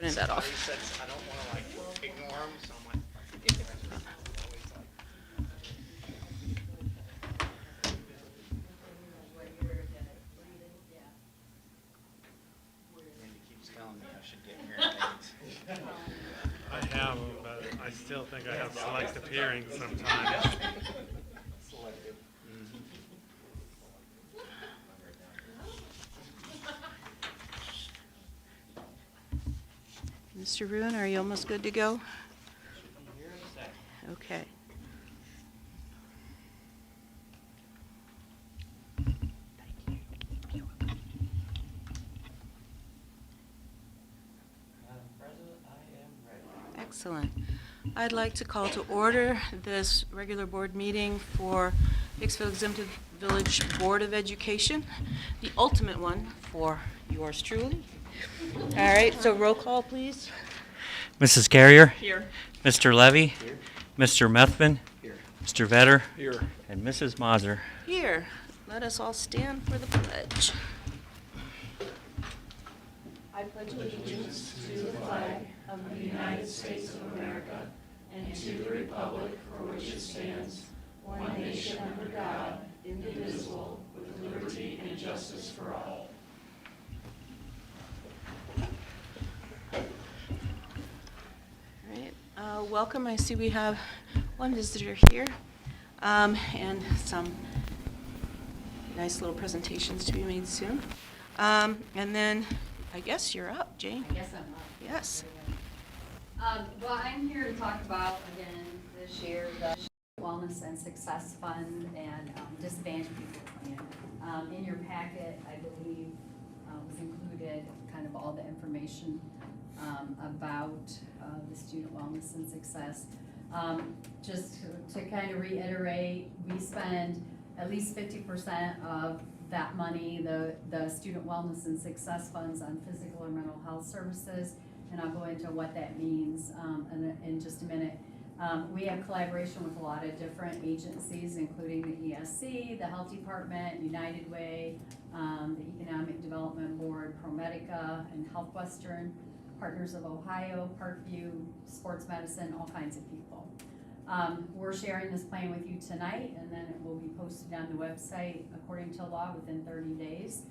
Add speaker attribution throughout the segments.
Speaker 1: turning that off.
Speaker 2: I don't want to like ignore them, so I'm like, Randy keeps telling me I should get hearing aids.
Speaker 3: I have, but I still think I have selective hearing sometimes.
Speaker 2: Selective.
Speaker 1: Mr. Ruin, are you almost good to go? Okay. Excellent. I'd like to call to order this regular board meeting for Hicksville Exempted Village Board of Education, the ultimate one for yours truly. All right, so roll call, please.
Speaker 4: Mrs. Carrier?
Speaker 1: Here.
Speaker 4: Mr. Levy?
Speaker 2: Here.
Speaker 4: Mr. Methvin?
Speaker 2: Here.
Speaker 4: Mr. Vetter?
Speaker 2: Here.
Speaker 4: And Mrs. Mazur.
Speaker 1: Here. Let us all stand for the pledge. I pledge allegiance to the flag of the United States of America and to the republic for which it stands, one nation under God, indivisible, with liberty and justice for all. All right, welcome. I see we have one visitor here and some nice little presentations to be made soon. And then I guess you're up, Jane.
Speaker 5: I guess I'm up.
Speaker 1: Yes.
Speaker 5: Well, I'm here to talk about, again, this year, the Wellness and Success Fund and Disadvantaged People Plan. In your packet, I believe, was included kind of all the information about the Student Wellness and Success. Just to kind of reiterate, we spend at least 50% of that money, the Student Wellness and Success Funds, on physical and mental health services, and I'll go into what that means in just a minute. We have collaboration with a lot of different agencies, including the ESC, the Health Department, United Way, the Economic Development Board, ProMedica, and Health Western, Partners of Ohio, Parkview, Sports Medicine, all kinds of people. We're sharing this plan with you tonight, and then it will be posted on the website according to law within 30 days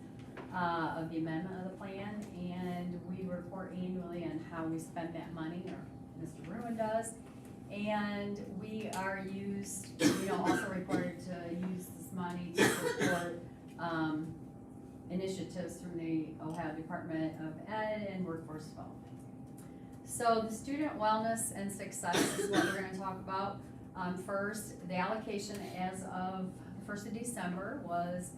Speaker 5: of the amendment of the plan, and we report annually on how we spend that money, or Mr. Ruin does, and we are also required to use this money to support initiatives from the Ohio Department of Ed and Workforce Development. So the Student Wellness and Success is what we're going to talk about. First, the allocation as of the 1st of December was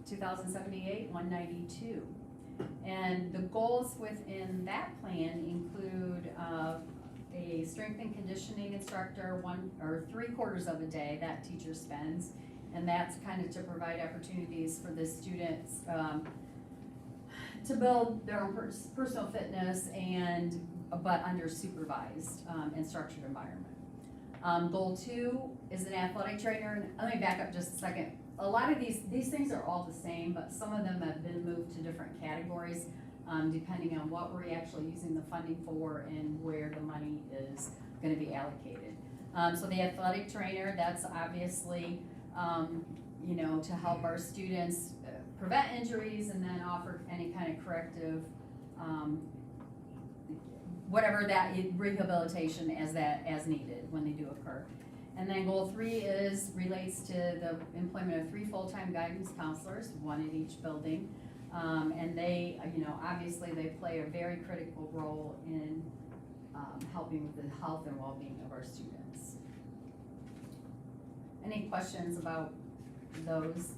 Speaker 5: 2,078, 192. And the goals within that plan include a strength and conditioning instructor 1 or 3/4 of a day that teacher spends, and that's kind of to provide opportunities for the students to build their own personal fitness but under supervised and structured environment. Goal 2 is an athletic trainer. And let me back up just a second. A lot of these things are all the same, but some of them have been moved to different categories depending on what we're actually using the funding for and where the money is going to be allocated. So the athletic trainer, that's obviously to help our students prevent injuries and then offer any kind of corrective, whatever that rehabilitation as needed when they do occur. And then goal 3 relates to the employment of 3 full-time guidance counselors, 1 at each building, and they, obviously they play a very critical role in helping with the health and well-being of our students. Any questions about those?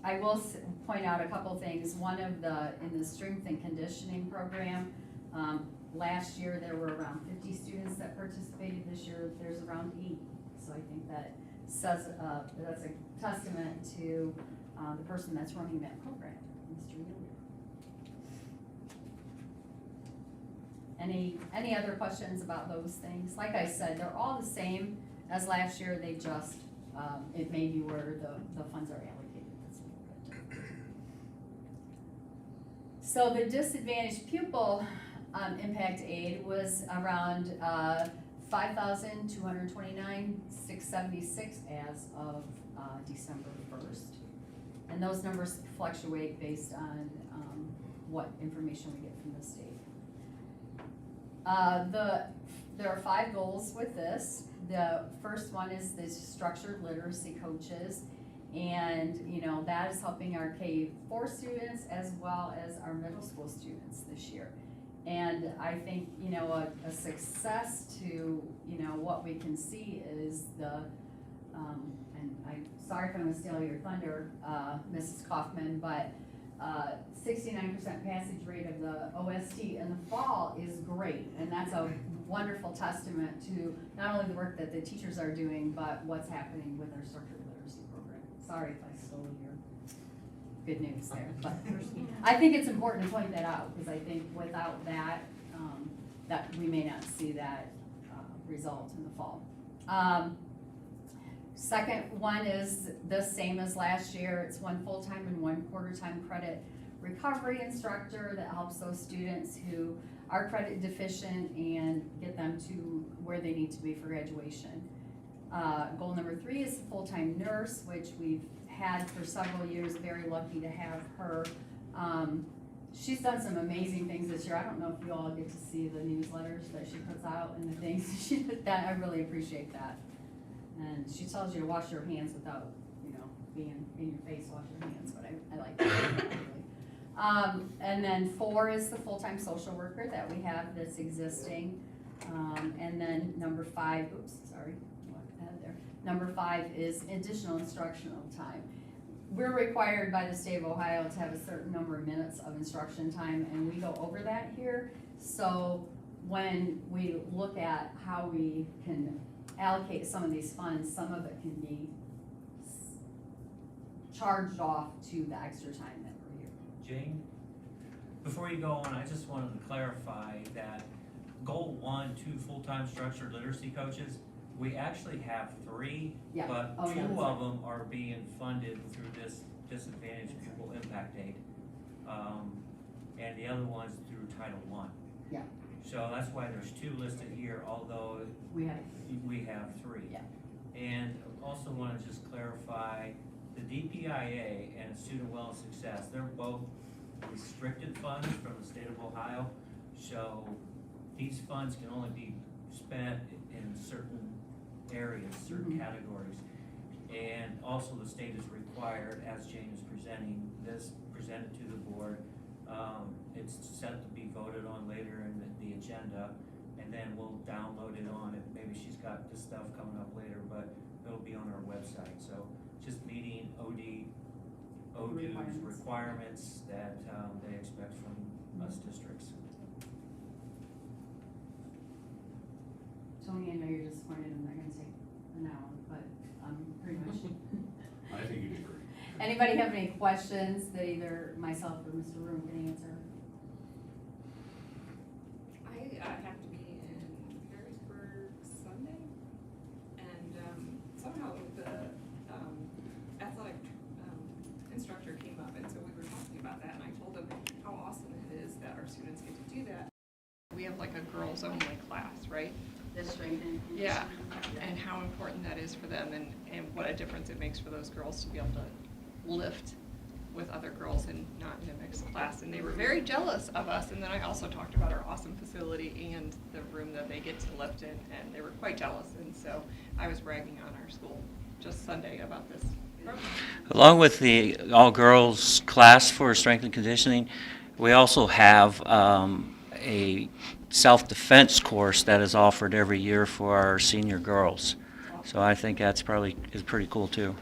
Speaker 5: I will point out a couple things. One of in the strength and conditioning program, last year there were around 50 students that participated. This year there's around 80. So I think that says that's a testament to the person that's running that program, Mr. Miller. Any other questions about those things? Like I said, they're all the same as last year. They just it may be where the funds are allocated. So the disadvantaged pupil impact aid was around $5,229,676 as of December 1st. And those numbers fluctuate based on what information we get from the state. There are 5 goals with this. The first one is the structured literacy coaches. And, you know, that is helping our K-4 students as well as our middle school students this year. And I think, you know, a success to, you know, what we can see is the, and I'm sorry if I'm gonna steal your thunder, Mrs. Kaufman, but 69% passage rate of the OST in the fall is great. And that's a wonderful testament to not only the work that the teachers are doing, but what's happening with our structured literacy program. Sorry if I stole your good news there, but I think it's important to point that out, because I think without that, that we may not see that result in the fall. Second one is the same as last year. It's 1 full-time and 1 quarter-time credit recovery instructor that helps those students who are credit deficient and get them to where they need to be for graduation. Goal number 3 is full-time nurse, which we've had for several years. Very lucky to have her. She's done some amazing things this year. I don't know if you all get to see the newsletters that she puts out and the things she did. That I really appreciate that. And she tells you to wash your hands without, you know, being in your face, wash your hands, but I like that. And then 4 is the full-time social worker that we have that's existing. And then number 5, oops, sorry, walked ahead there. Number 5 is additional instructional time. We're required by the state of Ohio to have a certain number of minutes of instruction time, and we go over that here. So when we look at how we can allocate some of these funds, some of it can be charged off to the extra time that we're here.
Speaker 6: Jane, before you go on, I just wanted to clarify that goal 1, 2 full-time structured literacy coaches, we actually have 3,
Speaker 5: Yeah.
Speaker 6: but
Speaker 5: Oh,
Speaker 6: 2
Speaker 5: yeah, that's
Speaker 6: of them are being funded through this disadvantaged pupil impact aid. And the other one's through Title I.
Speaker 5: Yeah.
Speaker 6: So that's why there's 2 listed here, although
Speaker 5: We have,
Speaker 6: we have 3.
Speaker 5: Yeah.
Speaker 6: And also want to just clarify, the DPIA and Student Wellness Success, they're both restricted funds from the state of Ohio. So these funds can only be spent in certain areas, certain categories. And also the state is required, as Jane is presenting this, presented to the board. It's set to be voted on later in the agenda, and then we'll download it on it. Maybe she's got this stuff coming up later, but it'll be on our website. So just meeting ODU's requirements that they expect from us districts.
Speaker 5: Tony, I know you're disappointed I'm not gonna take an hour, but pretty much.
Speaker 7: I think you did great.
Speaker 5: Anybody have any questions that either myself or Mr. Room can answer?
Speaker 8: I have to be in Harrisburg Sunday, and somehow the athletic instructor came up, and so we were talking about that, and I told him how awesome it is that our students get to do that. We have like a girls only class, right?
Speaker 5: The strength and
Speaker 8: Yeah, and how important that is for them, and what a difference it makes for those girls to be able to lift with other girls and not in a mixed class. And they were very jealous of us. And then I also talked about our awesome facility and the room that they get to lift in, and they were quite jealous. And so I was bragging on our school just Sunday about this program.
Speaker 4: Along with the all-girls class for strength and conditioning, we also have a self-defense course that is offered every year for our senior girls. So I think that's probably is pretty cool too.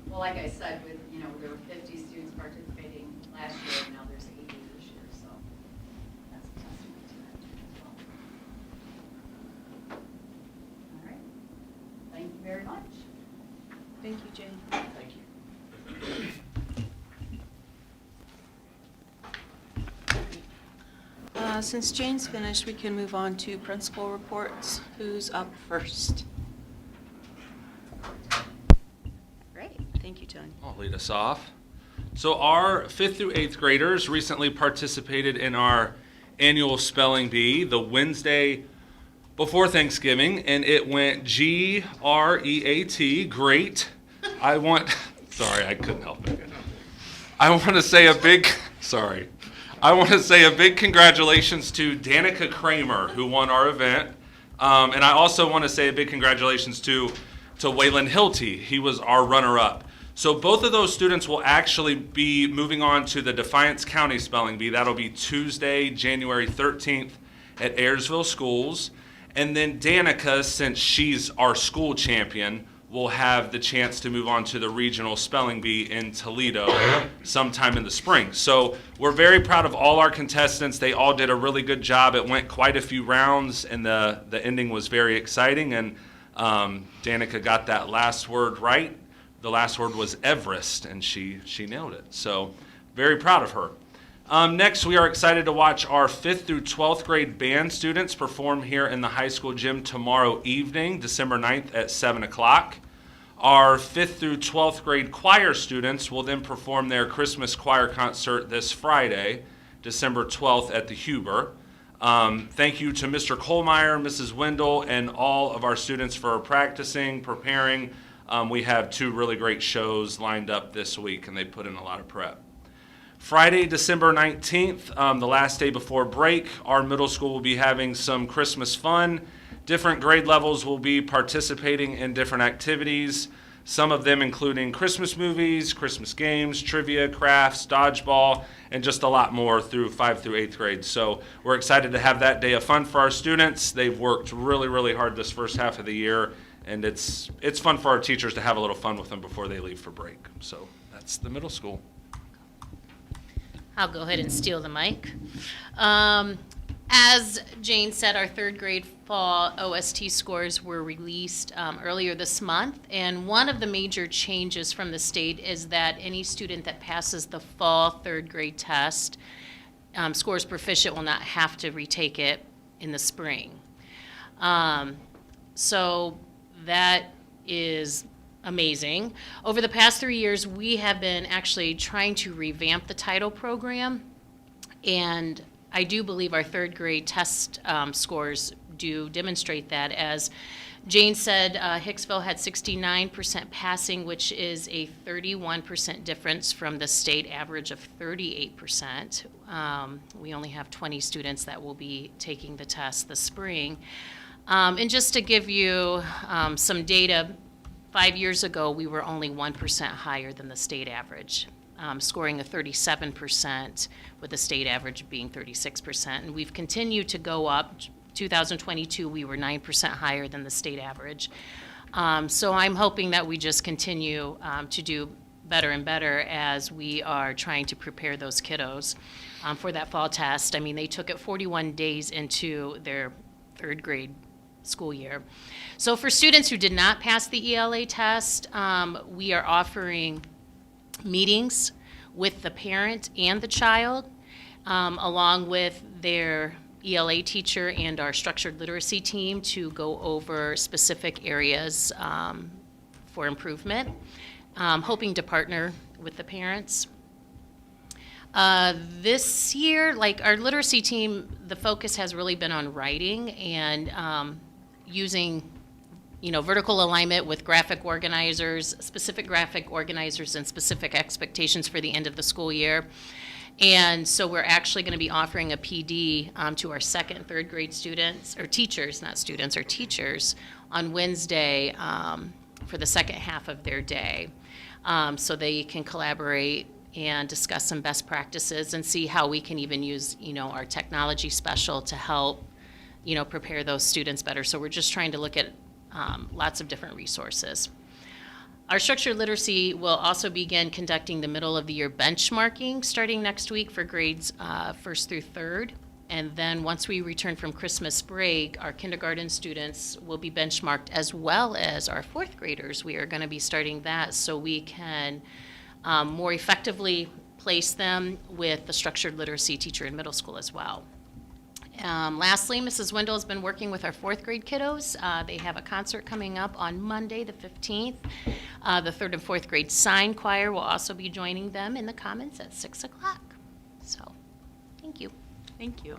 Speaker 5: Well, like I said, with, you know, there were 50 students participating last year, and now there's 80 this year, so that's a testament to that as well. All right, thank you very much.
Speaker 1: Thank you, Jane.
Speaker 6: Thank you.
Speaker 1: Since Jane's finished, we can move on to principal reports. Who's up first? Great, thank you, Tony.
Speaker 9: I'll lead us off. So our 5th through 8th graders recently participated in our annual spelling bee the Wednesday before Thanksgiving, and it went Great. Great. Sorry, I couldn't help it. I want to say a big congratulations to Danica Kramer, who won our event. And I also want to say a big congratulations to Waylon Hilty. He was our runner-up. So both of those students will actually be moving on to the Defiance County Spelling Bee. That'll be Tuesday, January 13th at Ayersville Schools. And then Danica, since she's our school champion, will have the chance to move on to the regional spelling bee in Toledo sometime in the spring. So we're very proud of all our contestants. They all did a really good job. It went quite a few rounds, and the ending was very exciting. And Danica got that last word right. The last word was Everest, and she nailed it. So very proud of her. Next, we are excited to watch our 5th through 12th grade band students perform here in the high school gym tomorrow evening, December 9th at 7 o'clock. Our 5th through 12th grade choir students will then perform their Christmas choir concert this Friday, December 12th at the Huber. Thank you to Mr. Kohlmeyer, Mrs. Wendell, and all of our students for practicing, preparing. We have 2 really great shows lined up this week, and they put in a lot of prep. Friday, December 19th, the last day before break, our middle school will be having some Christmas fun. Different grade levels will be participating in different activities, some of them including Christmas movies, Christmas games, trivia, crafts, dodgeball, and just a lot more through 5th through 8th grade. So we're excited to have that day of fun for our students. They've worked really, really hard this first half of the year, and it's fun for our teachers to have a little fun with them before they leave for break. So that's the middle school.
Speaker 10: I'll go ahead and steal the mic. As Jane said, our 3rd grade fall OST scores were released earlier this month, and one of the major changes from the state is that any student that passes the fall 3rd grade test, scores proficient, will not have to retake it in the spring. So that is amazing. Over the past 3 years, we have been actually trying to revamp the title program, and I do believe our 3rd grade test scores do demonstrate that. As Jane said, Hicksville had 69% passing, which is a 31% difference from the state average of 38%. We only have 20 students that will be taking the test this spring. And just to give you some data, 5 years ago, we were only 1% higher than the state average, scoring a 37%, with the state average being 36%. And we've continued to go up. 2022, we were 9% higher than the state average. So I'm hoping that we just continue to do better and better as we are trying to prepare those kiddos for that fall test. I mean, they took it 41 days into their 3rd grade school year. So for students who did not pass the ELA test, we are offering meetings with the parent and the child, along with their ELA teacher and our structured literacy team, to go over specific areas for improvement, hoping to partner with the parents. This year, like our literacy team, the focus has really been on writing and using vertical alignment with graphic organizers, specific graphic organizers and specific expectations for the end of the school year. And so we're actually going to be offering a PD to our 2nd and 3rd grade students, or teachers, not students, or teachers, on Wednesday for the second half of their day. So they can collaborate and discuss some best practices and see how we can even use, our technology special to help, prepare those students better. So we're just trying to look at lots of different resources. Our structured literacy will also begin conducting the middle of the year benchmarking starting next week for grades 1st through 3rd. And then once we return from Christmas break, our kindergarten students will be benchmarked, as well as our 4th graders. We are going to be starting that so we can more effectively place them with the structured literacy teacher in middle school as well. Lastly, Mrs. Wendell has been working with our fourth grade kiddos. They have a concert coming up on Monday, the 15th. The third and fourth grade sign choir will also be joining them in the Commons at 6 o'clock. So, thank you.
Speaker 1: Thank you.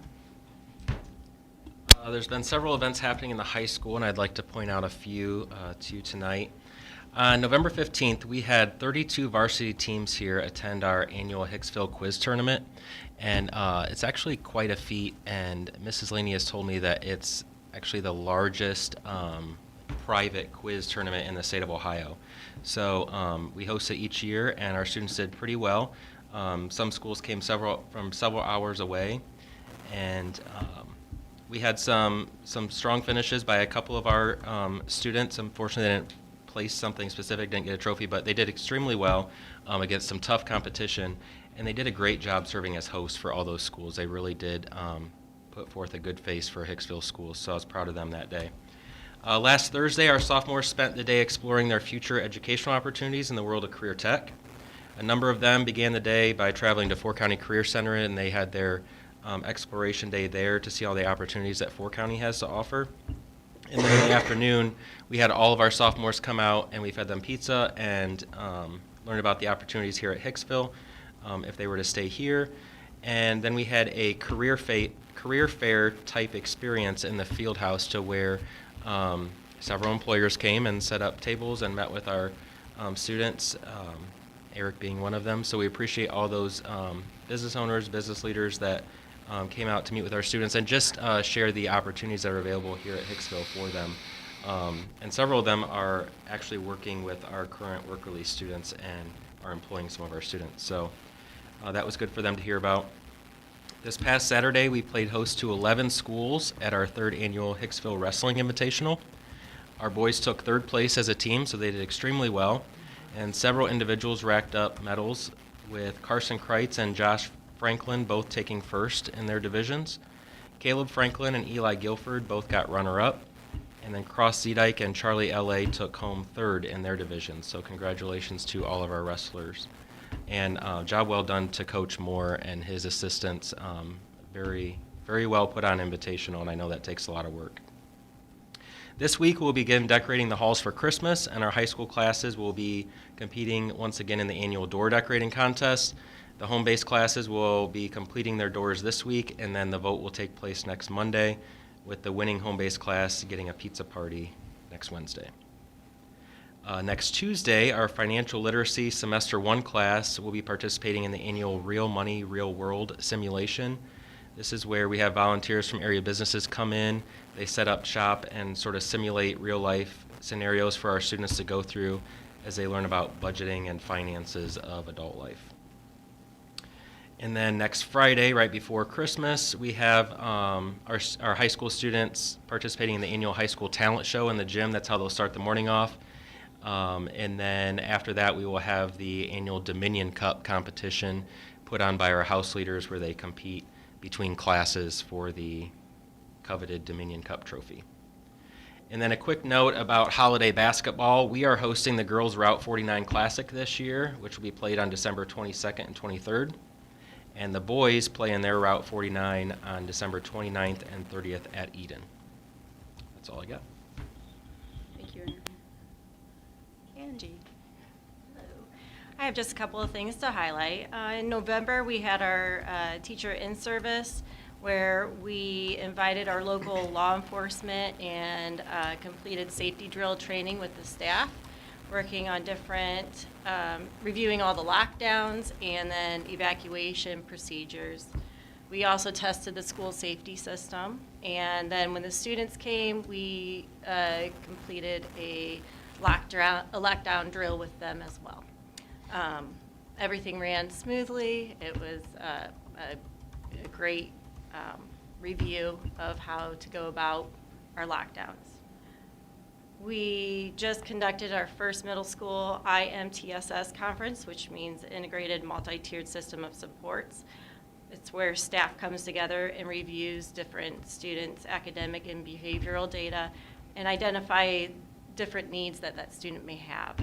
Speaker 11: There's been several events happening in the high school, and I'd like to point out a few to you tonight. On November 15th, we had 32 varsity teams here attend our annual Hicksville quiz tournament, and it's actually quite a feat, and Mrs. Laney has told me that it's actually the largest private quiz tournament in the state of Ohio. So we host it each year, and our students did pretty well. Some schools came from several hours away, and we had some strong finishes by a couple of our students. Unfortunately, they didn't place something specific, didn't get a trophy, but they did extremely well against some tough competition, and they did a great job serving as hosts for all those schools. They really did put forth a good face for Hicksville schools, so I was proud of them that day. Last Thursday, our sophomores spent the day exploring their future educational opportunities in the world of career tech. A number of them began the day by traveling to Four County Career Center, and they had their exploration day there to see all the opportunities that Four County has to offer. And then in the afternoon, we had all of our sophomores come out, and we fed them pizza and learned about the opportunities here at Hicksville if they were to stay here. And then we had a career fair type experience in the field house to where several employers came and set up tables and met with our students, Eric being one of them. So we appreciate all those business owners, business leaders that came out to meet with our students and just share the opportunities that are available here at Hicksville for them. And several of them are actually working with our current work release students and are employing some of our students. So that was good for them to hear about. This past Saturday, we played host to 11 schools at our third annual Hicksville Wrestling Invitational. Our boys took third place as a team, so they did extremely well. And several individuals racked up medals, with Carson Kreitz and Josh Franklin both taking first in their divisions. Caleb Franklin and Eli Guilford both got runner-up. And then Cross Zedike and Charlie L.A. took home third in their divisions. So congratulations to all of our wrestlers. And job well done to Coach Moore and his assistants. Very, very well put on invitational, and I know that takes a lot of work. This week we'll begin decorating the halls for Christmas, and our high school classes will be competing once again in the annual door decorating contest. The home-based classes will be completing their doors this week, and then the vote will take place next Monday, with the winning home-based class getting a pizza party next Wednesday. Next Tuesday, our financial literacy semester 1 class will be participating in the annual Real Money, Real World simulation. This is where we have volunteers from area businesses come in, they set up shop and sort of simulate real life scenarios for our students to go through as they learn about budgeting and finances of adult life. And then next Friday, right before Christmas, we have our high school students participating in the annual high school talent show in the gym. That's how they'll start the morning off. And then after that, we will have the annual Dominion Cup competition put on by our house leaders where they compete between classes for the coveted Dominion Cup trophy. And then a quick note about holiday basketball. We are hosting the Girls Route 49 Classic this year, which will be played on December 22nd and 23rd. And the boys play in their Route 49 on December 29th and 30th at Eden. That's all I got.
Speaker 1: Thank you, Aaron. Angie.
Speaker 12: Hello. I have just a couple of things to highlight. In November, we had our teacher in service where we invited our local law enforcement and completed safety drill training with the staff, working on different, reviewing all the lockdowns and then evacuation procedures. We also tested the school safety system, and then when the students came, we completed a lockdown drill with them as well. Everything ran smoothly. It was a great review of how to go about our lockdowns. We just conducted our first middle school IMTSS conference, which means Integrated Multi-Tiered System of Supports. It's where staff comes together and reviews different students' academic and behavioral data and identify different needs that that student may have.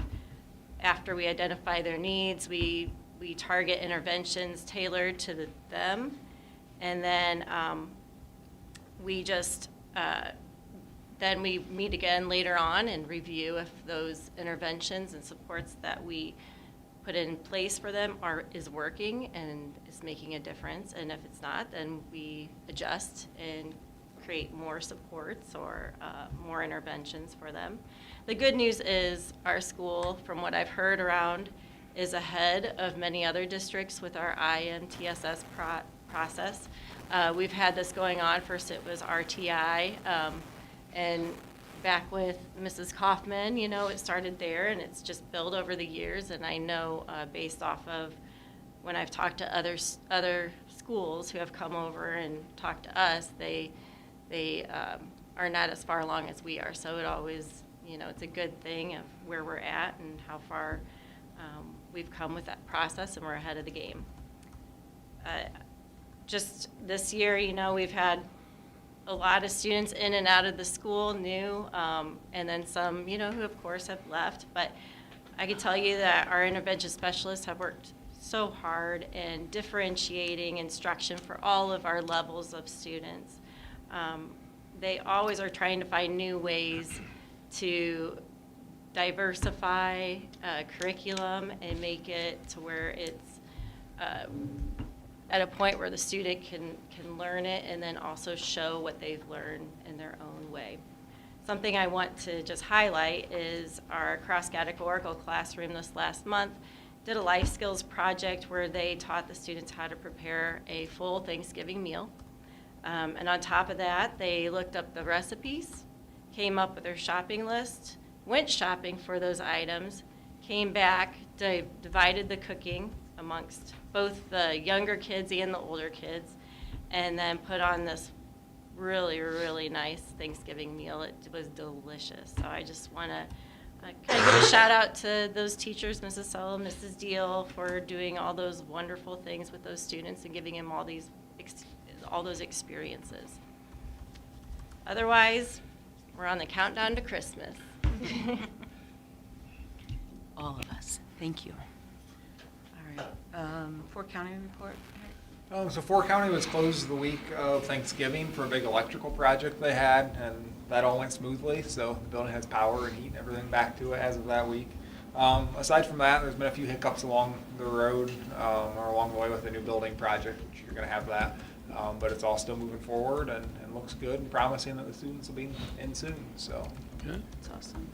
Speaker 12: After we identify their needs, we target interventions tailored to them, and then we just, then we meet again later on and review if those interventions and supports that we put in place for them is working and is making a difference. And if it's not, then we adjust and create more supports or more interventions for them. The good news is our school, from what I've heard around, is ahead of many other districts with our IMTSS process. We've had this going on. First it was RTI, and back with Mrs. Kaufman, you know, it started there, and it's just built over the years. And I know based off of when I've talked to other schools who have come over and talked to us, they are not as far along as we are. So it always, you know, it's a good thing of where we're at and how far we've come with that process, and we're ahead of the game. Just this year, you know, we've had a lot of students in and out of the school, new, and then some, you know, who of course have left. But I can tell you that our intervention specialists have worked so hard in differentiating instruction for all of our levels of students. They always are trying to find new ways to diversify curriculum and make it to where it's at a point where the student can learn it and then also show what they've learned in their own way. Something I want to just highlight is our cross-categorical classroom this last month did a life skills project where they taught the students how to prepare a full Thanksgiving meal. And on top of that, they looked up the recipes, came up with their shopping list, went shopping for those items, came back, divided the cooking amongst both the younger kids and the older kids, and then put on this really, really nice Thanksgiving meal. It was delicious. So I just want to kind of give a shout out to those teachers, Mrs. Sull, Mrs. Deal, for doing all those wonderful things with those students and giving them all those experiences. Otherwise, we're on the countdown to Christmas.
Speaker 1: All of us. Thank you. All right. Fort County report.
Speaker 2: So Fort County was closed the week of Thanksgiving for a big electrical project they had, and that all went smoothly. So the building has power and heat and everything back to it as of that week. Aside from that, there's been a few hiccups along the road or along the way with the new building project, which you're going to have that. But it's all still moving forward and looks good and promising that the students will be in soon. So
Speaker 3: Good.
Speaker 1: That's awesome.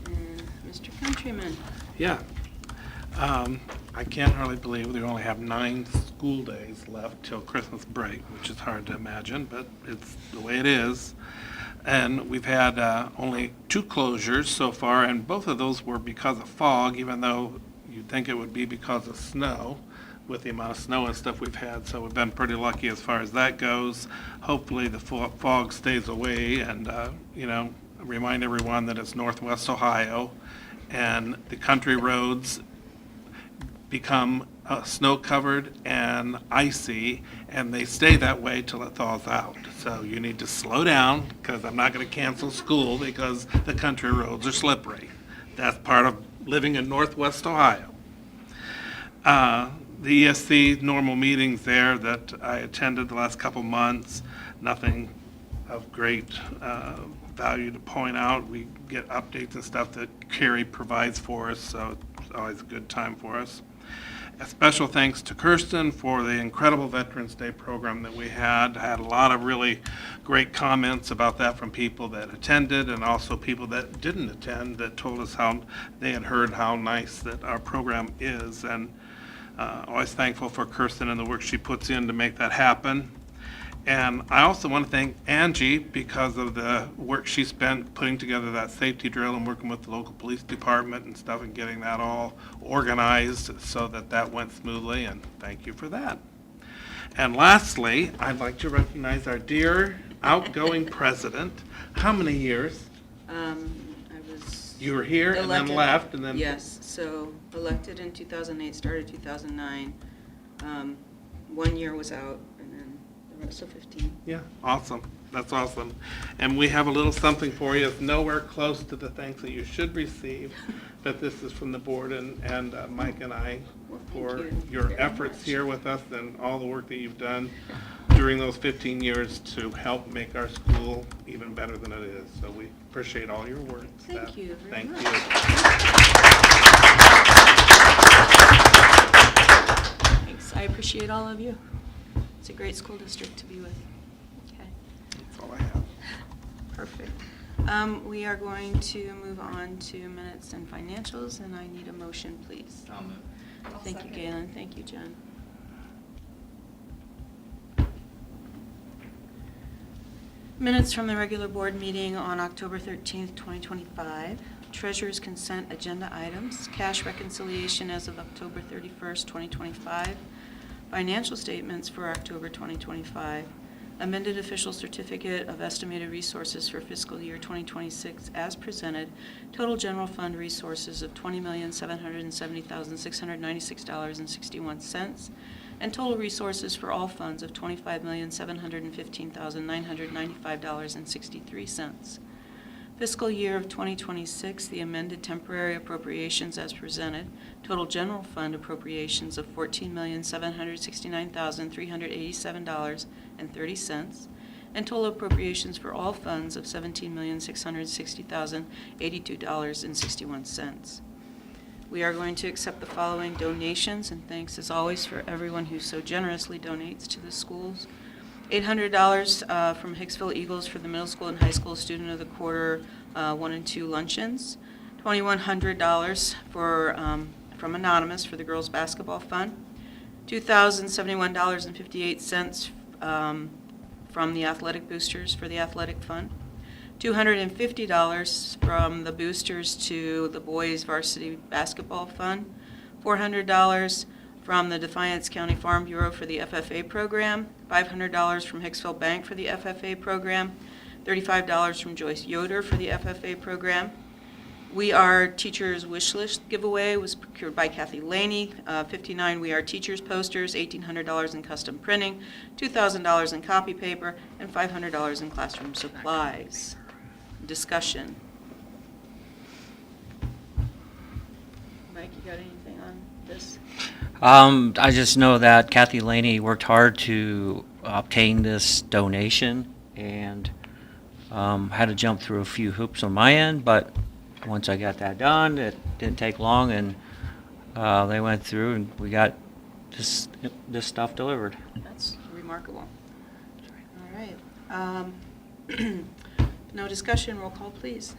Speaker 1: And Mr. Countryman.
Speaker 3: Yeah. I can't hardly believe we only have 9 school days left till Christmas break, which is hard to imagine, but it's the way it is. And we've had only 2 closures so far, and both of those were because of fog, even though you'd think it would be because of snow, with the amount of snow and stuff we've had. So we've been pretty lucky as far as that goes. Hopefully the fog stays away, and you know, remind everyone that it's Northwest Ohio, and the country roads become snow-covered and icy, and they stay that way till it thaws out. So you need to slow down, because I'm not going to cancel school because the country roads are slippery. That's part of living in Northwest Ohio. The ESC normal meetings there that I attended the last couple months, nothing of great value to point out. We get updates and stuff that Carrie provides for us, so it's always a good time for us. A special thanks to Kirsten for the incredible Veterans Day program that we had. I had a lot of really great comments about that from people that attended, and also people that didn't attend that told us how they had heard how nice that our program is. And always thankful for Kirsten and the work she puts in to make that happen. And I also want to thank Angie because of the work she spent putting together that safety drill and working with the local police department and stuff and getting that all organized so that that went smoothly, and thank you for that. And lastly, I'd like to recognize our dear outgoing president. How many years?
Speaker 1: I was
Speaker 3: You were here and then
Speaker 1: elected.
Speaker 3: left and then...
Speaker 1: Yes, so elected in 2008, started 2009. 1 year was out, and then the rest of 15.
Speaker 3: Yeah, awesome. That's awesome. And we have a little something for you. It's nowhere close to the thanks that you should receive, but this is from the board and Mike and I for
Speaker 1: thank you
Speaker 3: your
Speaker 1: very
Speaker 3: efforts
Speaker 1: much.
Speaker 3: here with us and all the work that you've done during those 15 years to help make our school even better than it is. So we appreciate all your work.
Speaker 1: Thank
Speaker 3: staff.
Speaker 1: you very
Speaker 3: Thank
Speaker 1: much.
Speaker 3: you.
Speaker 1: Thanks, I appreciate all of you. It's a great school district to be with. Okay,
Speaker 3: That's all I have.
Speaker 1: perfect. We are going to move on to minutes and financials, and I need a motion, please.
Speaker 2: I'll move.
Speaker 1: Thank you, Galen. Thank you, Jen. Minutes from the regular board meeting on October 13th, 2025. Treasurer's consent agenda items. Cash reconciliation as of October 31st, 2025. Financial statements for October 2025. Amended official certificate of estimated resources for fiscal year 2026 as presented. Total general fund resources of $20,770,696.61. And total resources for all funds of $25,715,995.63. Fiscal year of 2026, the amended temporary appropriations as presented. Total general fund appropriations of $14,769,387.30. And total appropriations for all funds of $17,660,082.61. We are going to accept the following donations, and thanks as always for everyone who so generously donates to the schools. $800 from Hicksville Eagles for the middle school and high school student of the quarter 1 and 2 luncheons. $2,100 from Anonymous for the girls basketball fund. $2,071.58 from the athletic boosters for the athletic fund. $250 from the boosters to the boys varsity basketball fund. $400 from the Defiance County Farm Bureau for the FFA program. $500 from Hicksville Bank for the FFA program. $35 from Joyce Yoder for the FFA program. We Are Teachers wish list giveaway was procured by Kathy Laney. 59 We Are Teachers posters, $1,800 in custom printing, $2,000 in copy paper, and $500 in classroom supplies. Discussion. Mike, you got anything on this?
Speaker 4: I just know that Kathy Laney worked hard to obtain this donation and had to jump through a few hoops on my end, but once I got that done, it didn't take long, and they went through and we got this stuff delivered.
Speaker 1: That's remarkable. All right. No discussion, roll call, please.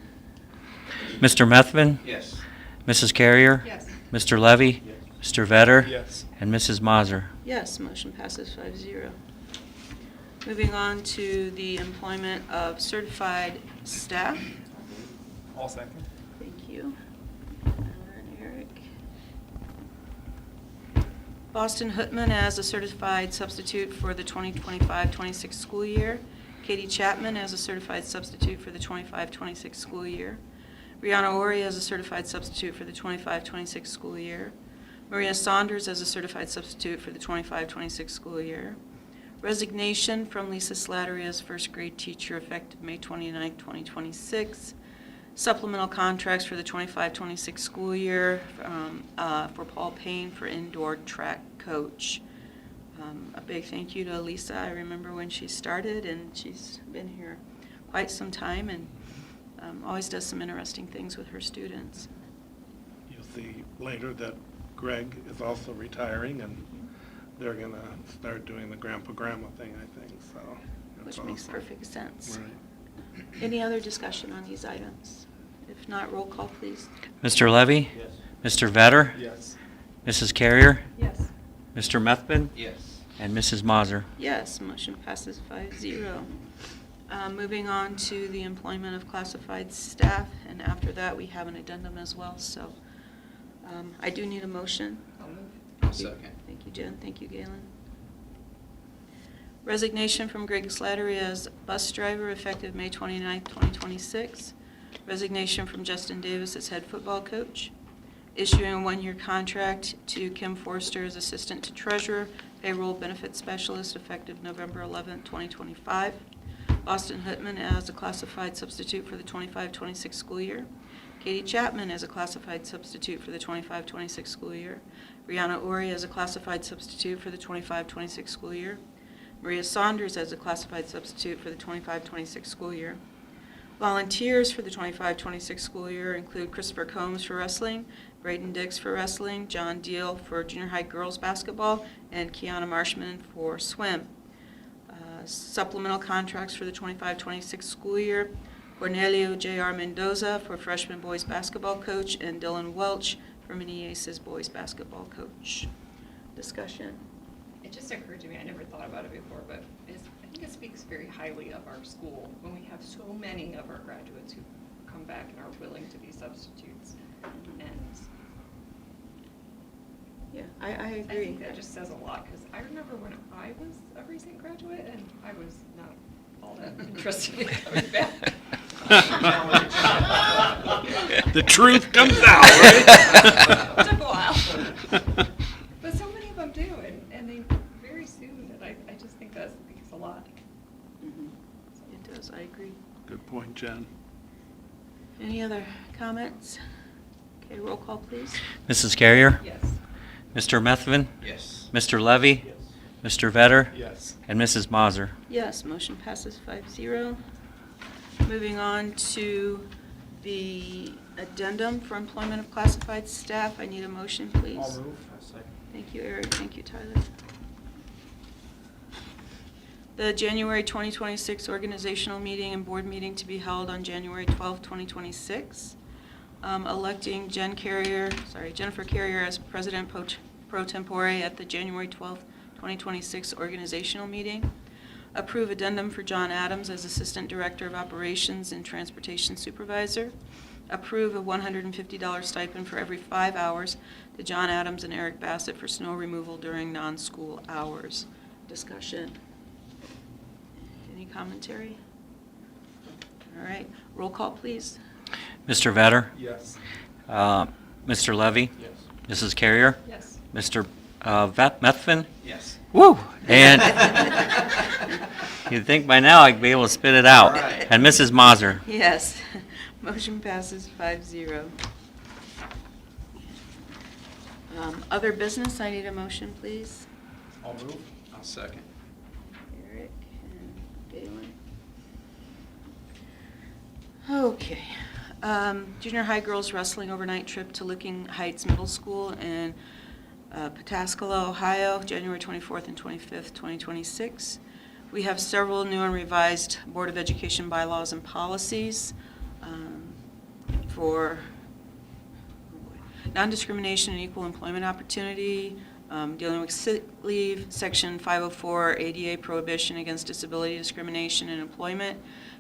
Speaker 4: Mr. Methvin?
Speaker 2: Yes.
Speaker 4: Mrs. Carrier?
Speaker 8: Yes.
Speaker 4: Mr. Levy?
Speaker 7: Yes.
Speaker 4: Mr. Vetter?
Speaker 2: Yes.
Speaker 4: And Mrs. Mazur?
Speaker 1: Yes, motion passes 5-0. Moving on to the employment of certified staff.
Speaker 2: All second.
Speaker 1: Thank you. And Eric. Boston Hootman as a certified substitute for the 2025-26 school year. Katie Chapman as a certified substitute for the 25-26 school year. Brianna Ori as a certified substitute for the 25-26 school year. Maria Saunders as a certified substitute for the 25-26 school year. Resignation from Lisa Slattery as first grade teacher effective May 29, 2026. Supplemental contracts for the 25-26 school year for Paul Payne for indoor track coach. A big thank you to Lisa. I remember when she started, and she's been here quite some time and always does some interesting things with her students.
Speaker 3: You'll see later that Greg is also retiring, and they're going to start doing the grandpa-grandma thing, I think, so. that's
Speaker 1: Which makes
Speaker 3: awesome.
Speaker 1: perfect sense.
Speaker 3: Right.
Speaker 1: Any other discussion on these items? If not, roll call, please.
Speaker 4: Mr. Levy?
Speaker 7: Yes.
Speaker 4: Mr. Vetter?
Speaker 2: Yes.
Speaker 4: Mrs. Carrier?
Speaker 8: Yes.
Speaker 4: Mr. Methvin?
Speaker 2: Yes.
Speaker 4: And Mrs. Mazur?
Speaker 1: Yes, motion passes 5-0. Moving on to the employment of classified staff, and after that, we have an addendum as well, so I do need a motion.
Speaker 8: I'll move.
Speaker 2: Second.
Speaker 1: Thank you, Jen. Thank you, Galen. Resignation from Greg Slattery as bus driver effective May 29, 2026. Resignation from Justin Davis as head football coach. Issuing a 1-year contract to Kim Forster as assistant to treasurer, payroll benefit specialist effective November 11, 2025. Austin Hittman as a classified substitute for the 25-26 school year. Katie Chapman as a classified substitute for the 25-26 school year. Brianna Ori as a classified substitute for the 25-26 school year. Maria Saunders as a classified substitute for the 25-26 school year. Volunteers for the 25-26 school year include Christopher Combs for wrestling, Braden Dix for wrestling, John Deal for junior high girls basketball, and Kiana Marshman for swim. Supplemental contracts for the 25-26 school year: Cornelio J.R. Mendoza for freshman boys basketball coach, and Dylan Welch for Mini Aces boys basketball coach. Discussion.
Speaker 8: It just occurred to me, I never thought about it before, but I think it speaks very highly of our school when we have so many of our graduates who come back and are willing to be substitutes. And
Speaker 1: Yeah, I
Speaker 8: I
Speaker 1: agree.
Speaker 8: think that just says a lot, because I remember when I was a recent graduate and I was not all that interested in coming back.
Speaker 3: The truth comes out, right?
Speaker 8: Took a while. But so many of them do, and they very soon, and I just think that speaks a lot.
Speaker 1: Mhm. It does, I agree.
Speaker 3: Good point, Jen.
Speaker 1: Any other comments? Okay, roll call, please.
Speaker 4: Mrs. Carrier?
Speaker 8: Yes.
Speaker 4: Mr. Methvin?
Speaker 2: Yes.
Speaker 4: Mr. Levy? Mr. Vetter?
Speaker 2: Yes.
Speaker 4: And Mrs. Mazur?
Speaker 1: Yes, motion passes 5-0. Moving on to the addendum for employment of classified staff. I need a motion, please.
Speaker 2: I'll move. Second.
Speaker 1: Thank you, Eric. Thank you, Tyler. The January 2026 organizational meeting and board meeting to be held on January 12, 2026. Electing Jennifer Carrier as president pro tempore at the January 12, 2026 organizational meeting. Approve addendum for John Adams as assistant director of operations and transportation supervisor. Approve a $150 stipend for every 5 hours to John Adams and Eric Bassett for snow removal during non-school hours. Discussion. Any commentary? All right, roll call, please.
Speaker 4: Mr. Vetter?
Speaker 2: Yes.
Speaker 4: Mr. Levy?
Speaker 2: Yes.
Speaker 4: Mrs. Carrier?
Speaker 8: Yes.
Speaker 4: Mr. Methvin?
Speaker 2: Yes.
Speaker 4: Woo! And you'd think by now I'd be able to spit it out.
Speaker 2: All right.
Speaker 4: And Mrs. Mazur?
Speaker 1: Yes, motion passes 5-0. Other business, I need a motion, please.
Speaker 2: I'll move. I'll second.
Speaker 1: Eric and Galen. Okay. Junior high girls wrestling overnight trip to Licking Heights Middle School in Pataskala, Ohio, January 24th and 25th, 2026. We have several new and revised Board of Education bylaws and policies for non-discrimination and equal employment opportunity, dealing with sick leave, Section 504 ADA prohibition against disability discrimination in employment,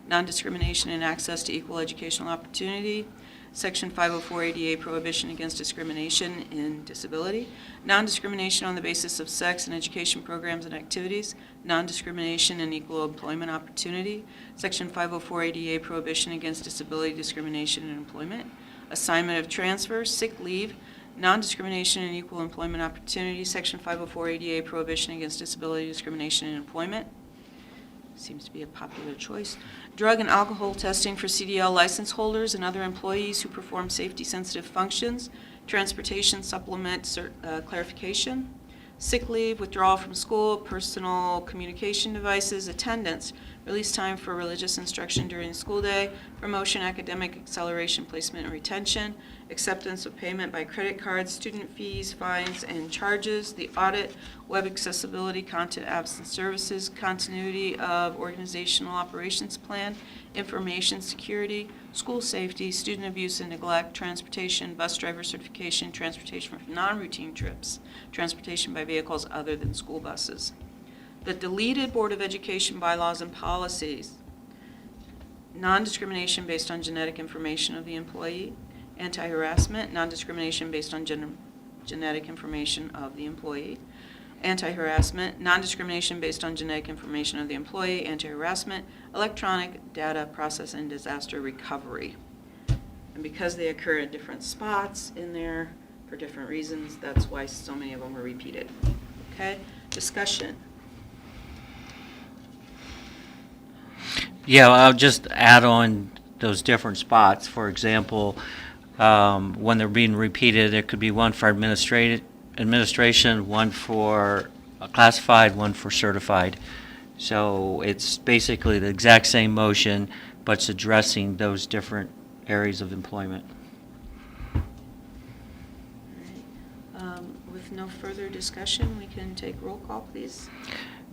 Speaker 1: non-discrimination in access to equal educational opportunity, Section 504 ADA prohibition against discrimination in disability, non-discrimination on the basis of sex in education programs and activities, non-discrimination in equal employment opportunity, Section 504 ADA prohibition against disability discrimination in employment, assignment of transfer, sick leave, non-discrimination and equal employment opportunity, Section 504 ADA prohibition against disability discrimination in employment. Seems to be a popular choice. Drug and alcohol testing for CDL license holders and other employees who perform safety-sensitive functions, transportation supplement clarification, sick leave, withdrawal from school, personal communication devices, attendance, release time for religious instruction during the school day, promotion, academic acceleration, placement, and retention, acceptance of payment by credit cards, student fees, fines, and charges, the audit, web accessibility, content absence services, continuity of organizational operations plan, information security, school safety, student abuse and neglect, transportation, bus driver certification, transportation for non-routine trips, transportation by vehicles other than school buses. The deleted Board of Education bylaws and policies, non-discrimination based on genetic information of the employee, anti-harassment, non-discrimination based on genetic information of the employee, anti-harassment, non-discrimination based on genetic information of the employee, anti-harassment, electronic data process and disaster recovery. And because they occur at different spots in there for different reasons, that's why so many of them are repeated. Okay, discussion.
Speaker 4: Yeah, I'll just add on those different spots. For example, when they're being repeated, there could be one for administration, one for classified, one for certified. So it's basically the exact same motion, but it's addressing those different areas of employment.
Speaker 1: With no further discussion, we can take roll call, please.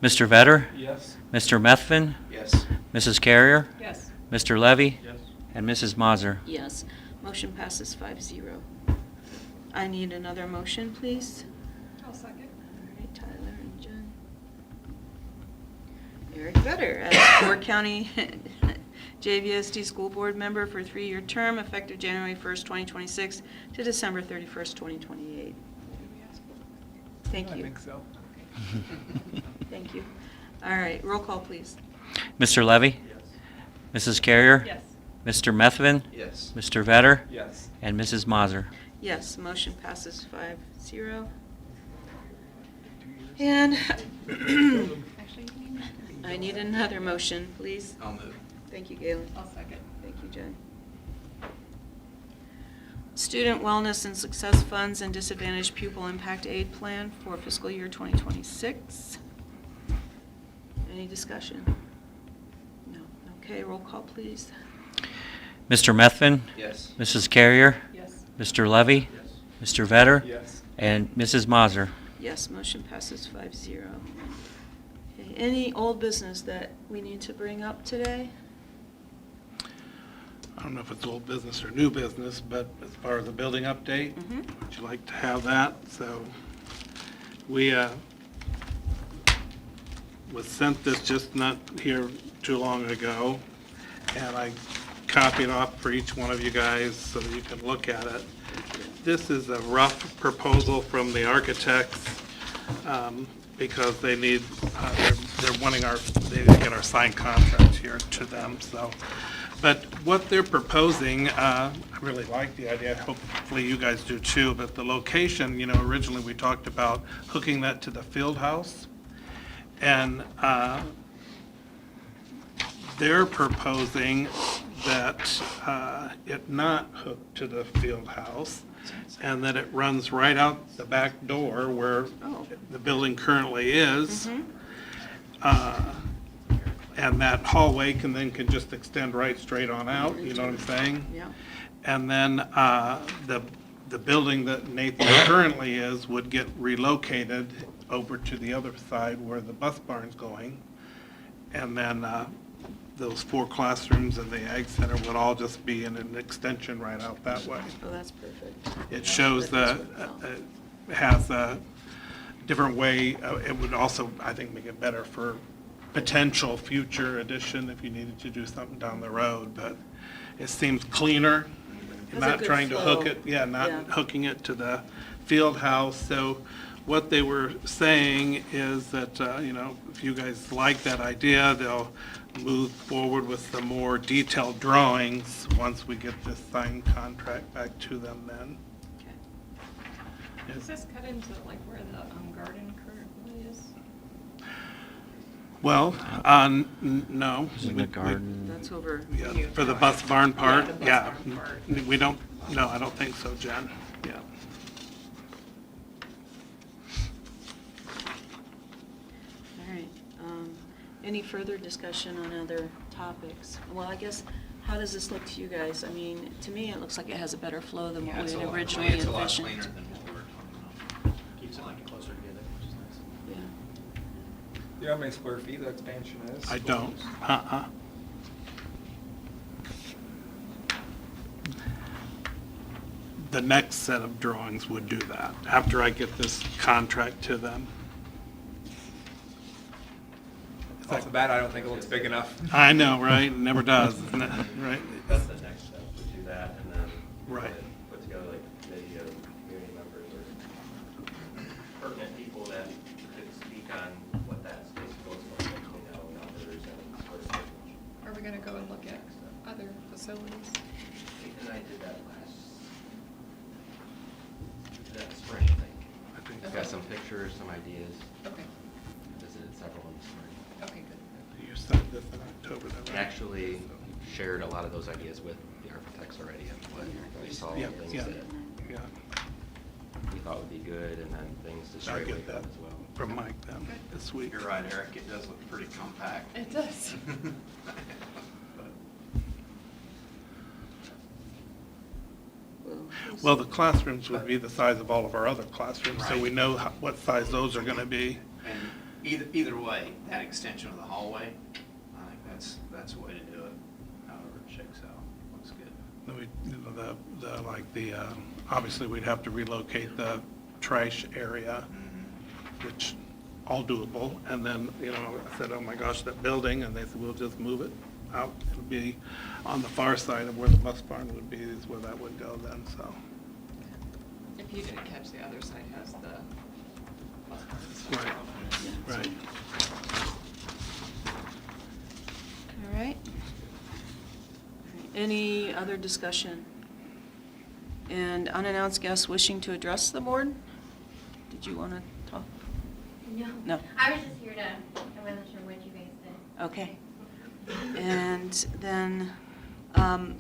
Speaker 4: Mr. Vetter?
Speaker 2: Yes.
Speaker 4: Mr. Methvin?
Speaker 2: Yes.
Speaker 4: Mrs. Carrier?
Speaker 8: Yes.
Speaker 4: Mr. Levy?
Speaker 2: Yes.
Speaker 4: And Mrs. Mazur?
Speaker 1: Yes. Motion passes 5-0. I need another motion, please.
Speaker 8: I'll second.
Speaker 1: All right, Tyler and Jen. Eric Vetter, as Fort County JVSD School Board member for a 3-year term effective January 1st, 2026 to December 31st, 2028. Thank
Speaker 2: I
Speaker 1: you.
Speaker 2: think so.
Speaker 1: Thank you. All right, roll call, please.
Speaker 4: Mr. Levy?
Speaker 2: Yes.
Speaker 4: Mrs. Carrier?
Speaker 8: Yes.
Speaker 4: Mr. Methvin?
Speaker 2: Yes.
Speaker 4: Mr. Vetter?
Speaker 2: Yes.
Speaker 4: And Mrs. Mazur?
Speaker 1: Yes, motion passes 5-0. And
Speaker 8: Actually, you need.
Speaker 1: I need another motion, please.
Speaker 7: I'll move.
Speaker 1: Thank you, Galen.
Speaker 8: I'll second.
Speaker 1: Thank you, Jen. Student Wellness and Success Funds and Disadvantaged Pupil Impact Aid Plan for fiscal year 2026. Any discussion? No. Okay, roll call, please.
Speaker 4: Mr. Methvin?
Speaker 2: Yes.
Speaker 4: Mrs. Carrier?
Speaker 8: Yes.
Speaker 4: Mr. Levy?
Speaker 2: Yes.
Speaker 4: Mr. Vetter?
Speaker 2: Yes.
Speaker 4: And Mrs. Mazur?
Speaker 1: Yes, motion passes 5-0. Okay, any old business that we need to bring up today?
Speaker 3: I don't know if it's old business or new business, but as far as the building update,
Speaker 1: Mhm.
Speaker 3: would you like to have that? So we was sent this just not here too long ago, and I copied off for each one of you guys so that you can look at it. This is a rough proposal from the architects, because they need, they're wanting they didn't get our signed contract here to them, so. But what they're proposing, I really like the idea, hopefully you guys do too, but the location, originally we talked about hooking that to the field house. And they're proposing that it not hooked to the field house, and that it runs right out the back door where
Speaker 1: Oh.
Speaker 3: the building currently is.
Speaker 1: Mhm.
Speaker 3: And that hallway can just extend right straight on out, you know what I'm saying?
Speaker 1: Yeah.
Speaker 3: And then the building that Nathan currently is would get relocated over to the other side where the bus barn's going. And then those 4 classrooms and the Ag Center would all just be in an extension right out that way.
Speaker 1: Oh, that's perfect.
Speaker 3: It shows
Speaker 1: That's
Speaker 3: the,
Speaker 1: what I thought.
Speaker 3: has a different way, it would also, I think, make it better for potential future addition if you needed to do something down the road, but it seems cleaner,
Speaker 1: Has a
Speaker 3: not
Speaker 1: good
Speaker 3: trying to hook
Speaker 1: flow.
Speaker 3: it,
Speaker 1: Yeah.
Speaker 3: not hooking it to the field house. So what they were saying is that, if you guys like that idea, they'll move forward with some more detailed drawings once we get this signed contract back to them then.
Speaker 1: Okay.
Speaker 8: Is this cut into like where the garden currently is?
Speaker 3: Well, no.
Speaker 4: In the garden.
Speaker 1: That's over.
Speaker 3: Yeah, for the bus barn part,
Speaker 8: the bus
Speaker 3: yeah.
Speaker 8: barn part.
Speaker 3: We don't, no, I don't think so, Jen, yeah.
Speaker 1: All right. Any further discussion on other topics? Well, I guess, how does this look to you guys? I mean, to me, it looks like it has a better flow than what we had originally envisioned.
Speaker 7: It's a lot cleaner than what we were talking about.
Speaker 6: Keeps it like closer together, which is nice.
Speaker 1: Yeah.
Speaker 2: Do you know how many square feet the expansion is?
Speaker 3: I don't, The next set of drawings would do that, after I get this contract to them.
Speaker 2: Off the bat, I don't think it looks big enough.
Speaker 3: I know, right? It never does, isn't it? Right?
Speaker 11: That's the next step, to do that, and then
Speaker 3: Right.
Speaker 11: put together like video, community members or pertinent people that could speak on what that space looks like, numbers and square footage.
Speaker 8: Are we gonna go and look at other facilities?
Speaker 11: Kate and I did that spring, I think.
Speaker 3: I think
Speaker 8: Okay.
Speaker 11: Got some pictures, some ideas,
Speaker 8: Okay,
Speaker 11: visited several in the spring.
Speaker 8: okay, good.
Speaker 3: you said this, October.
Speaker 11: We
Speaker 3: then, right?
Speaker 11: actually shared a lot of those ideas with the architects already, and what we saw,
Speaker 3: Yeah,
Speaker 11: things
Speaker 3: yeah.
Speaker 11: that
Speaker 3: Yeah,
Speaker 11: we thought would be good, and then things to
Speaker 3: I
Speaker 11: stray away
Speaker 3: get
Speaker 11: from
Speaker 3: that
Speaker 11: as well.
Speaker 3: from Mike then this week.
Speaker 7: You're right, Eric, it does look pretty compact.
Speaker 8: It does.
Speaker 3: Well, the classrooms would be the size of all of our other classrooms, so we
Speaker 7: Right.
Speaker 3: know what size those are gonna be.
Speaker 7: And either way, that extension of the hallway, I think that's the way to do it, however it shakes out, looks good.
Speaker 3: Then we, you know, obviously, we'd have to relocate the trash area, which, all doable, and then, you know, I said, oh my gosh, that building, and they said, we'll just move it out. It'll be on the far side of where the bus barn would be, is where that would go then, so.
Speaker 8: If you didn't catch, the other side has the bus barns.
Speaker 3: Right, right.
Speaker 1: All right. Any other discussion? And unannounced guests wishing to address the board? Did you want to talk?
Speaker 13: No.
Speaker 1: No.
Speaker 13: I was just here to, I wasn't sure what you guys did.
Speaker 1: Okay. And then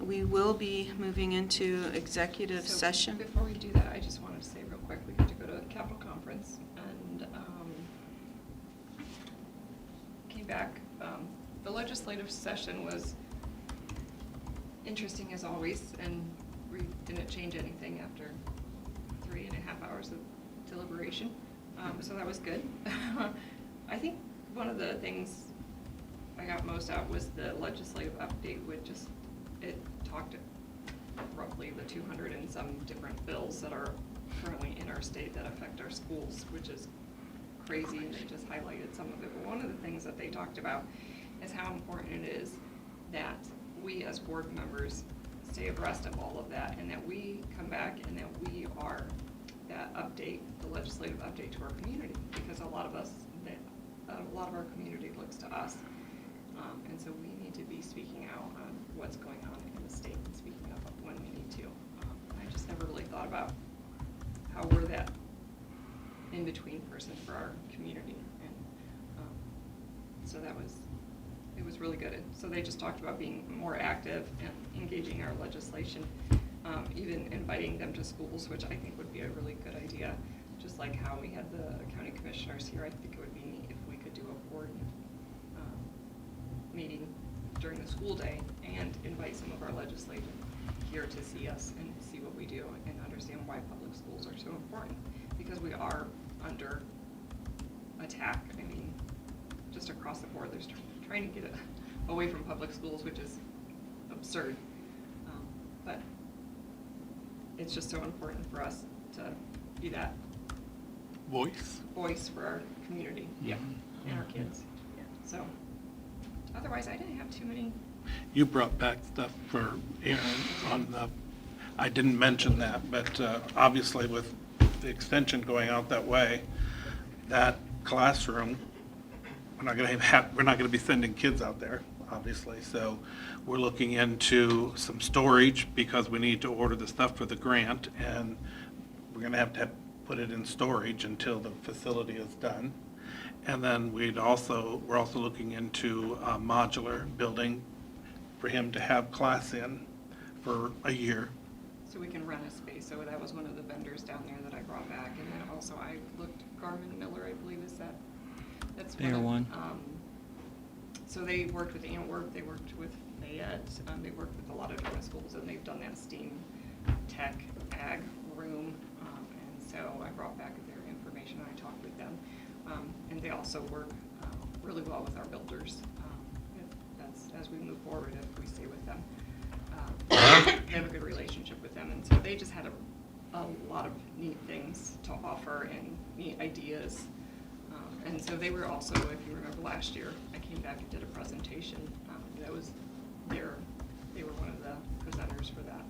Speaker 1: we will be moving into executive
Speaker 8: So
Speaker 1: session.
Speaker 8: Before we do that, I just wanted to say real quick, we get to go to a Capitol Conference, and came back. The legislative session was interesting as always, and we didn't change anything after 3.5 hours of deliberation, so that was good. I think one of the things I got most out was the legislative update, which just, it talked roughly the 200 and some different bills that are currently in our state that affect our schools, which is crazy, and they just highlighted some of it. But one of the things that they talked about is how important it is that we as board members stay abreast of all of that, and that we come back and that we are that update, the legislative update to our community, because a lot of our community looks to us. And so we need to be speaking out on what's going on in the state and speaking up when we need to. I just never really thought about how we're that in-between person for our community. And so it was really good. And so they just talked about being more active and engaging our legislation, even inviting them to schools, which I think would be a really good idea. Just like how we had the county commissioners here, I think it would be neat if we could do a board meeting during the school day and invite some of our legislators here to see us and see what we do and understand why public schools are so important, because we are under attack. I mean, just across the board, there's trying to get it away from public schools, which is absurd. But it's just so important for us to be that voice for our community, and our kids. So, otherwise, I didn't have too many.
Speaker 3: You brought back stuff for Aaron on the, I didn't mention that, but obviously with the extension going out that way, that classroom, we're not gonna be sending kids out there, obviously. So we're looking into some storage because we need to order the stuff for the grant, and we're gonna have to put it in storage until the facility is done. And then we're also looking into a modular building for him to have class in for a year.
Speaker 8: So we can rent a space. So that was one of the vendors down there that I brought back. And then also I looked, Garmin Miller, I believe is that's
Speaker 4: Fair one.
Speaker 8: So they worked with Antwerp, they worked with Fayette, they worked with a lot of different schools, and they've done that STEAM tech ag room. And so I brought back their information and I talked with them. And they also work really well with our builders. As we move forward, if we stay with them. They have a good relationship with them, and so they just had a lot of neat things to offer and neat ideas. And so they were also, if you remember last year, I came back and did a presentation. They were one of the presenters for that.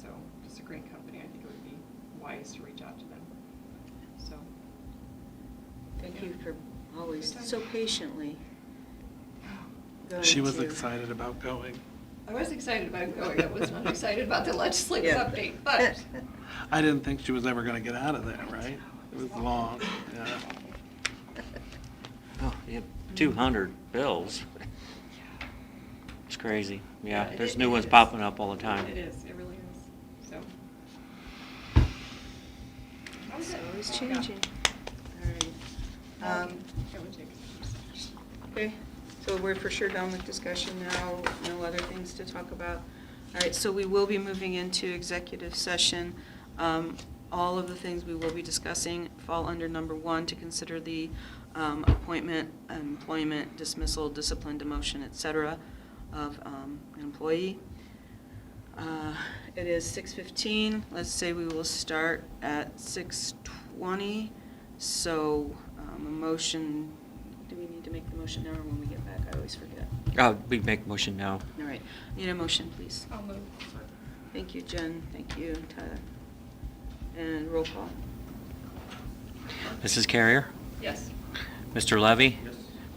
Speaker 8: So just a great company. I think it would be wise to reach out to them. So.
Speaker 1: Thank you for always so patiently going
Speaker 3: She was
Speaker 1: to-
Speaker 3: excited about going.
Speaker 8: I was excited about going. I was not excited about the legislative update, but.
Speaker 3: I didn't think she was ever gonna get out of there, right? It was long, yeah.
Speaker 4: Oh, you have 200 bills. crazy.
Speaker 8: Yeah,
Speaker 4: Yeah, there's
Speaker 8: it-
Speaker 4: new
Speaker 8: it
Speaker 4: ones
Speaker 8: is.
Speaker 4: popping up all the time.
Speaker 8: It is, it really is, so. That was
Speaker 1: It's
Speaker 8: it.
Speaker 1: always
Speaker 8: That's all I got.
Speaker 1: changing. All right.
Speaker 8: Okay, that would take us.
Speaker 1: Okay, so we're for sure done with discussion now, no other things to talk about. All right, so we will be moving into executive session. All of the things we will be discussing fall under number 1, to consider the appointment, employment, dismissal, discipline, demotion, et cetera, of an employee. It is 6:15. Let's say we will start at 6:20. So a motion, do we need to make the motion now or when we get back? I always forget.
Speaker 4: We make motion now.
Speaker 1: All right, need a motion, please.
Speaker 8: I'll move.
Speaker 1: Thank you, Jen. Thank you, Tyler. And roll call.
Speaker 4: Mrs. Carrier?
Speaker 8: Yes.
Speaker 4: Mr. Levy?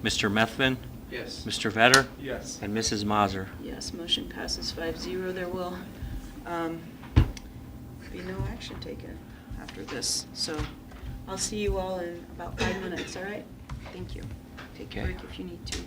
Speaker 4: Mr. Methvin?
Speaker 7: Yes.
Speaker 4: Mr. Vetter?
Speaker 2: Yes.
Speaker 4: And Mrs. Mazur?
Speaker 1: Yes, motion passes 5-0. There will be no action taken after this. So I'll see you all in about 5 minutes, all right? Thank you. Take a
Speaker 4: Okay.
Speaker 1: break if you need to.